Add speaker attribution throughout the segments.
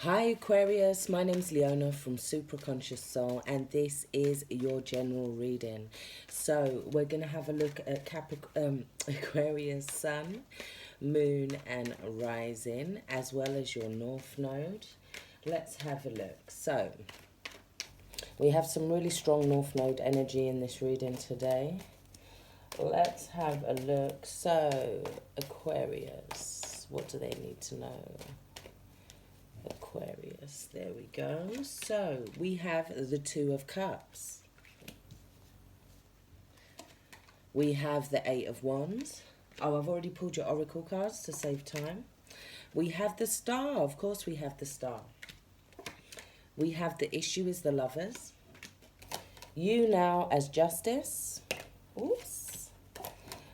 Speaker 1: Hi Aquarius, my name's Leona from Supra Conscious Soul, and this is your general reading. So we're going to have a look at Aquarius Sun, Moon and Rising, as well as your North Node. Let's have a look. So we have some really strong North Node energy in this reading today. Let's have a look. So Aquarius, what do they need to know? Aquarius, there we go. So we have the Two of Cups. We have the Eight of Wands. Oh, I've already pulled your Oracle cards to save time. We have the Star. Of course we have the Star. We have the Issue is the Lovers. You now as Justice. Oops.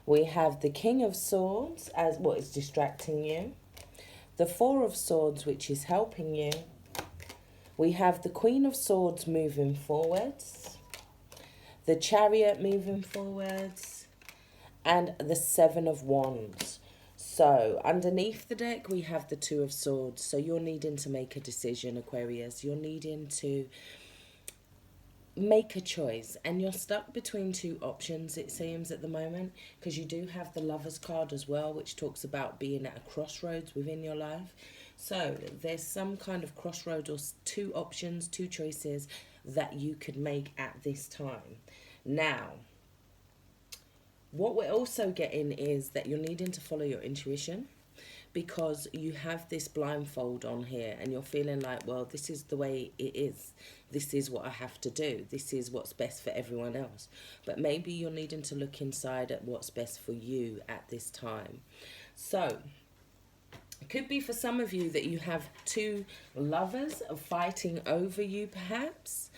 Speaker 1: We have the King of Swords as what is distracting you. The Four of Swords, which is helping you. We have the Queen of Swords moving forwards. The Chariot moving forwards. And the Seven of Wands. So, underneath the deck, we have the Two of Swords. So, you're needing to make a decision, Aquarius. You're needing to make a choice, and you're stuck between two options, it seems, at the moment, because you do have the Lovers card as well, which talks about being at a crossroads within your life. So there's some kind of crossroad or two options, two choices that you could make at this time. Now, what we're also getting is that you're needing to follow your intuition, because you have this blindfold on here and you're feeling like, well, this is the way it is. This is what I have to do. This is what's best for everyone else. But maybe you're needing to look inside at what's best for you at this time. So it could be for some of you that you have two lovers fighting over you, perhaps.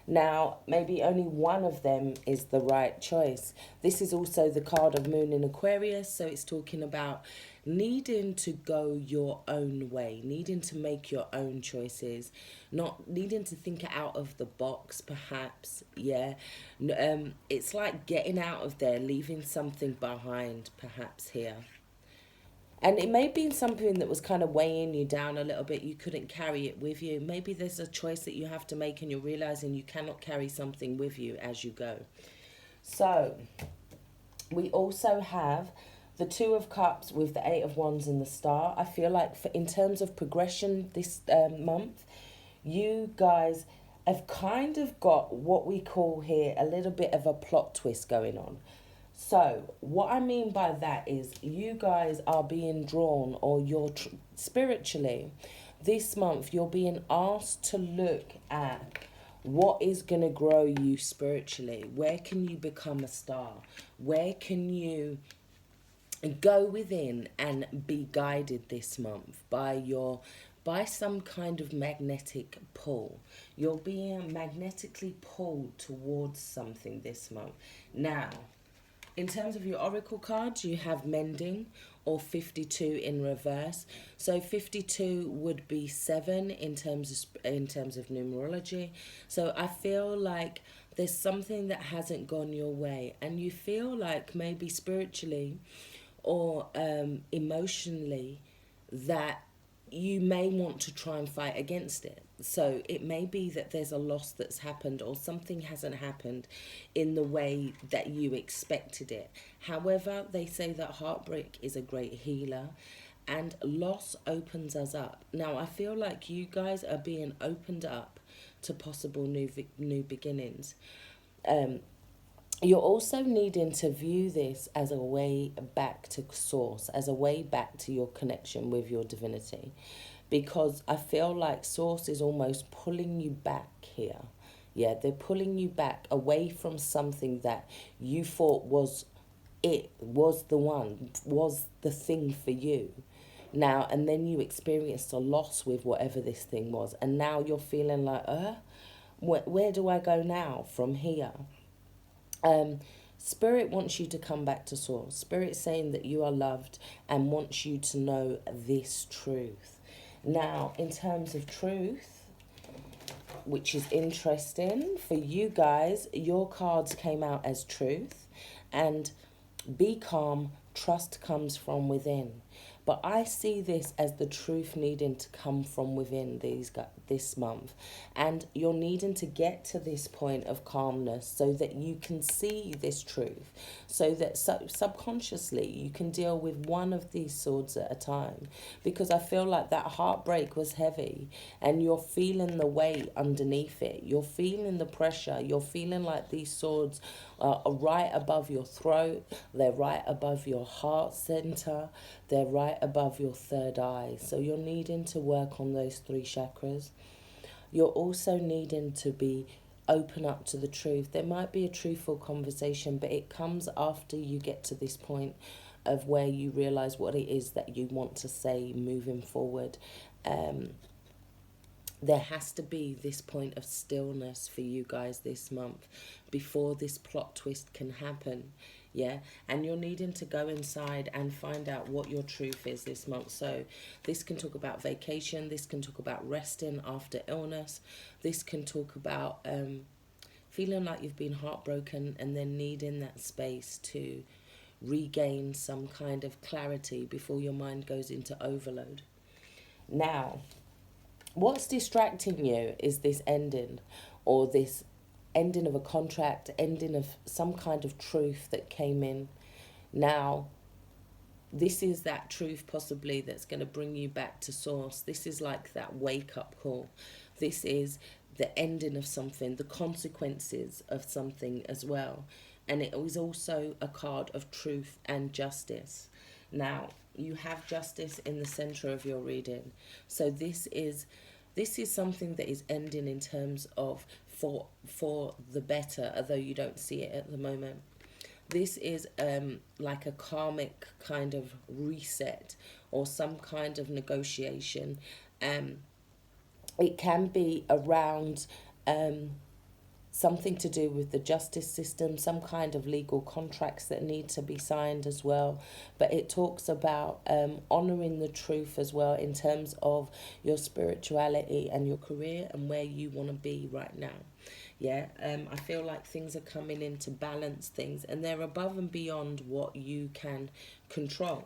Speaker 1: Now, maybe only one of them is the right choice. This is also the card of Moon in Aquarius, so it's talking about needing to go your own way, needing to make your own choices, not needing to think out of the box, perhaps, yeah. It's like getting out of there, leaving something behind, perhaps, here. And it may be something that was kind of weighing you down a little bit. You couldn't carry it with you. Maybe there's a choice that you have to make and you're realizing you cannot carry something with you as you go. So we also have the Two of Cups with the Eight of Wands and the Star. I feel like in terms of progression this month, you guys have kind of got what we call here a little bit of a plot twist going on. So what I mean by that is you guys are being drawn, or you're spiritually, this month you're being asked to look at what is going to grow you spiritually. Where can you become a star? Where can you go within and be guided this month by some kind of magnetic pull? You're being magnetically pulled towards something this month. Now, in terms of your oracle cards, you have mending or 52 in reverse. So 52 would be 7 in terms of numerology. So I feel like there's something that hasn't gone your way, and you feel like maybe spiritually or emotionally that you may want to try and fight against it. So it may be that there's a loss that's happened, or something hasn't happened in the way that you expected it. However, they say that heartbreak is a great healer, and loss opens us up. Now, I feel like you guys are being opened up to possible new beginnings. You're also needing to view this as a way back to source, as a way back to your connection with your divinity. Because I feel like source is almost pulling you back here. Yeah, they're pulling you back away from something that you thought was the one, was the thing for you. Now, and then you experienced a loss with whatever this thing was. And now you're feeling like, where do I go now from here? Spirit wants you to come back to source. Spirit saying that you are loved and wants you to know this truth. Now, in terms of truth, which is interesting for you guys, your cards came out as truth and be calm. Trust comes from within. But I see this as the truth needing to come from within this month. And you're needing to get to this point of calmness so that you can see this truth. So that subconsciously you can deal with one of these swords at a time. Because I feel like that heartbreak was heavy and you're feeling the weight underneath it. You're feeling the pressure. You're feeling like these swords are right above your throat. They're right above your heart center. They're right above your third eye. So you're needing to work on those 3 chakras. You're also needing to be open up to the truth. There might be a truthful conversation, but it comes after you get to this point of where you realize what it is that you want to say moving forward. There has to be this point of stillness for you guys this month before this plot twist can happen. Yeah, and you're needing to go inside and find out what your truth is this month. So this can talk about vacation, this can talk about resting after illness, this can talk about feeling like you've been heartbroken and then needing that space to regain some kind of clarity before your mind goes into overload. Now, what's distracting you is this ending, or this ending of a contract, ending of some kind of truth that came in. Now, this is that truth possibly that's going to bring you back to source. This is like that wake-up call. This is the ending of something, the consequences of something as well. And it was also a card of truth and justice. Now, you have justice in the center of your reading. So this is something that is ending in terms of for the better, although you don't see it at the moment. This is like a karmic kind of reset or some kind of negotiation. It can be around something to do with the justice system, some kind of legal contracts that need to be signed as well. But it talks about honouring the truth as well in terms of your spirituality and your career and where you want to be right now. Yeah, I feel like things are coming in to balance things and they're above and beyond what you can control.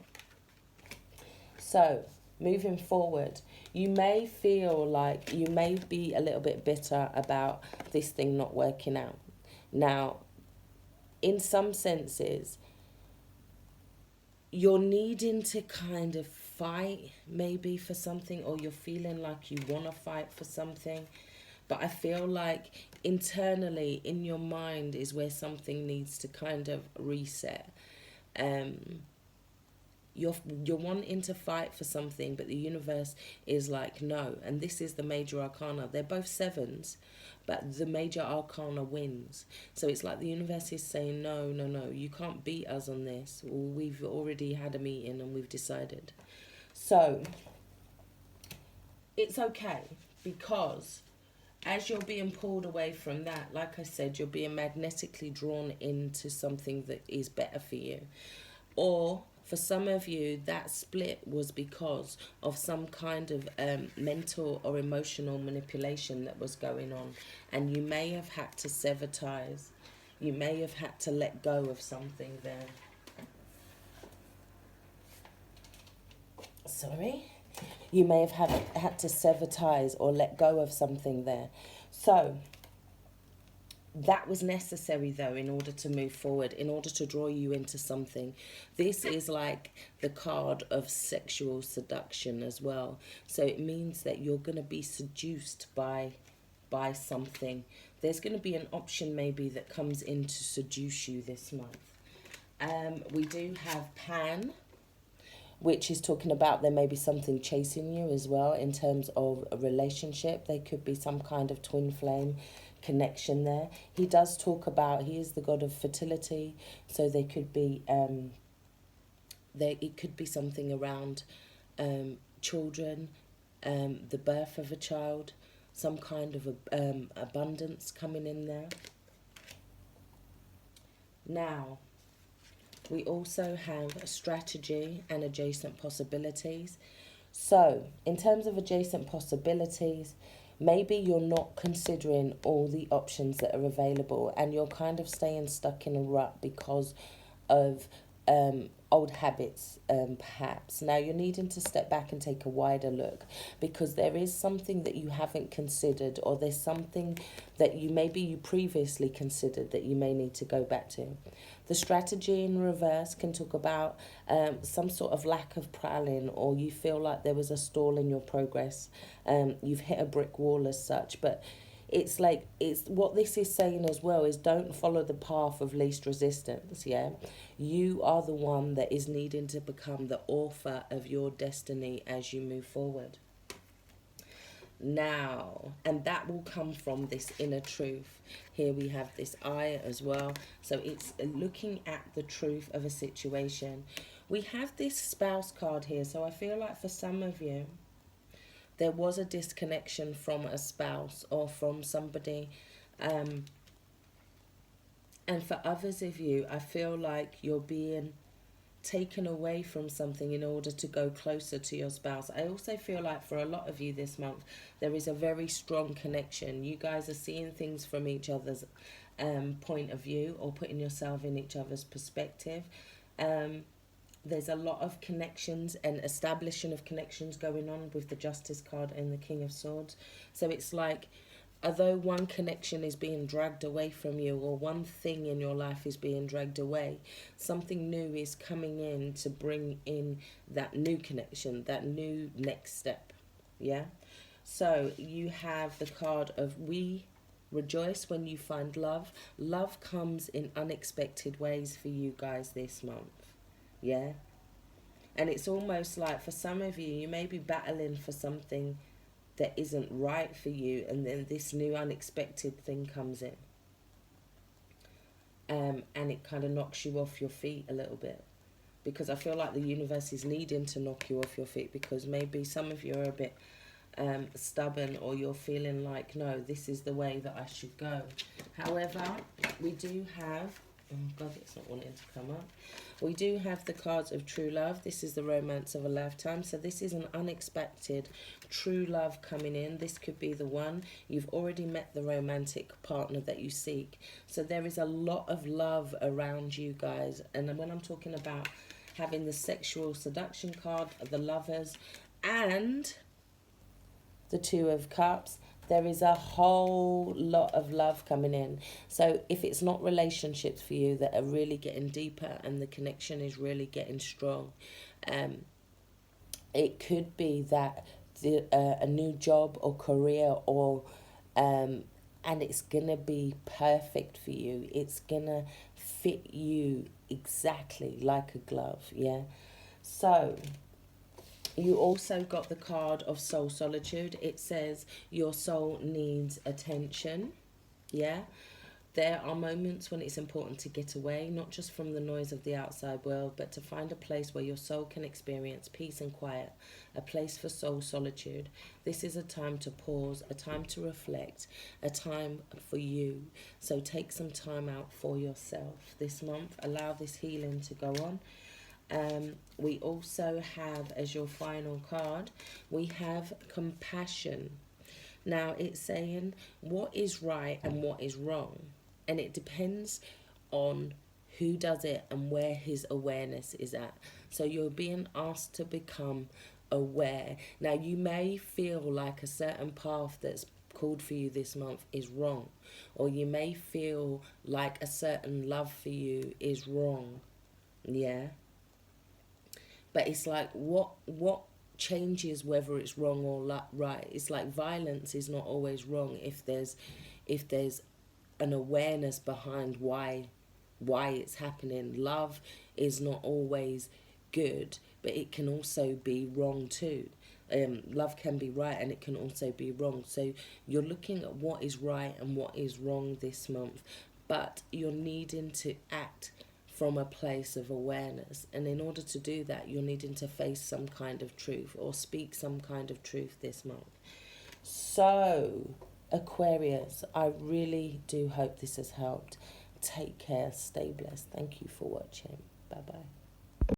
Speaker 1: So, moving forward, you may feel like you may be a little bit bitter about this thing not working out. Now, in some senses, you're needing to kind of fight maybe for something, or you're feeling like you want to fight for something. But I feel like internally in your mind is where something needs to kind of reset. You're wanting to fight for something, but the universe is like, no. And this is the major arcana. They're both 7s, but the major arcana wins. So it's like the universe is saying, no, you can't beat us on this. We've already had a meeting and we've decided. So it's okay, because as you're being pulled away from that, like I said, you're being magnetically drawn into something that is better for you. Or for some of you, that split was because of some kind of mental or emotional manipulation that was going on. And you may have had to sever ties. You may have had to let go of something there. Sorry? You may have had to sever ties or let go of something there. So that was necessary, though, in order to move forward, in order to draw you into something. This is like the card of sexual seduction as well. So it means that you're going to be seduced by something. There's going to be an option maybe that comes in to seduce you this month. We do have Pan, which is talking about there may be something chasing you as well in terms of a relationship. There could be some kind of twin flame connection there. He does talk about, he is the god of fertility, so there could be it could be something around children, the birth of a child, some kind of abundance coming in there. Now, we also have strategy and adjacent possibilities. So, in terms of adjacent possibilities, maybe you're not considering all the options that are available and you're kind of staying stuck in a rut because of old habits, perhaps. Now you're needing to step back and take a wider look, because there is something that you haven't considered, or there's something that you previously considered that you may need to go back to. The strategy in reverse can talk about some sort of lack of planning, or you feel like there was a stall in your progress. You've hit a brick wall as such, but it's like, it's what this is saying as well is, don't follow the path of least resistance. Yeah, you are the one that is needing to become the author of your destiny as you move forward now, and that will come from this inner truth. Here we have this eye as well, so it's looking at the truth of a situation. We have this spouse card here, so I feel like for some of you there was a disconnection from a spouse or from somebody, and for others of you, I feel like you're being taken away from something in order to go closer to your spouse. I also feel like for a lot of you this month, there is a very strong connection. You guys are seeing things from each other's point of view, or putting yourself in each other's perspective. There's a lot of connections and establishing of connections going on with the Justice card and the King of Swords. So it's like, although one connection is being dragged away from you, or one thing in your life is being dragged away, something new is coming in to bring in that new connection, that new next step. Yeah? So you have the card of we rejoice when you find love. Love comes in unexpected ways for you guys this month. Yeah? And it's almost like for some of you, you may be battling for something that isn't right for you, and then this new unexpected thing comes in, and it kind of knocks you off your feet a little bit, because I feel like the universe is needing to knock you off your feet, because maybe some of you are a bit stubborn, or you're feeling like, no, this is the way that I should go. However, we do have, oh God, it's not wanting to come up. We do have the cards of true love. This is the romance of a lifetime. So this is an unexpected true love coming in. This could be the one. You've already met the romantic partner that you seek. So there is a lot of love around you guys. And when I'm talking about having the sexual seduction card, the lovers, and the Two of Cups, there is a whole lot of love coming in. So if it's not relationships for you that are really getting deeper and the connection is really getting strong, it could be that a new job or career, or and it's gonna be perfect for you. It's gonna fit you exactly like a glove. Yeah. So you also got the card of soul solitude. It says your soul needs attention. Yeah. There are moments when it's important to get away, not just from the noise of the outside world, but to find a place where your soul can experience peace and quiet, a place for soul solitude. This is a time to pause, a time to reflect, a time for you. So take some time out for yourself this month. Allow this healing to go on. We also have, as your final card, we have compassion. Now it's saying what is right and what is wrong, and it depends on who does it and where his awareness is at. So you're being asked to become aware. Now you may feel like a certain path that's called for you this month is wrong, or you may feel like a certain love for you is wrong. Yeah. But it's like, what changes whether it's wrong or right? It's like violence is not always wrong if there's an awareness behind why it's happening. Love is not always good, but it can also be wrong too. Love can be right and it can also be wrong. So you're looking at what is right and what is wrong this month, but you're needing to act from a place of awareness. And in order to do that, you're needing to face some kind of truth or speak some kind of truth this month. So, Aquarius, I really do hope this has helped. Take care, stay blessed. Thank you for watching. Bye-bye.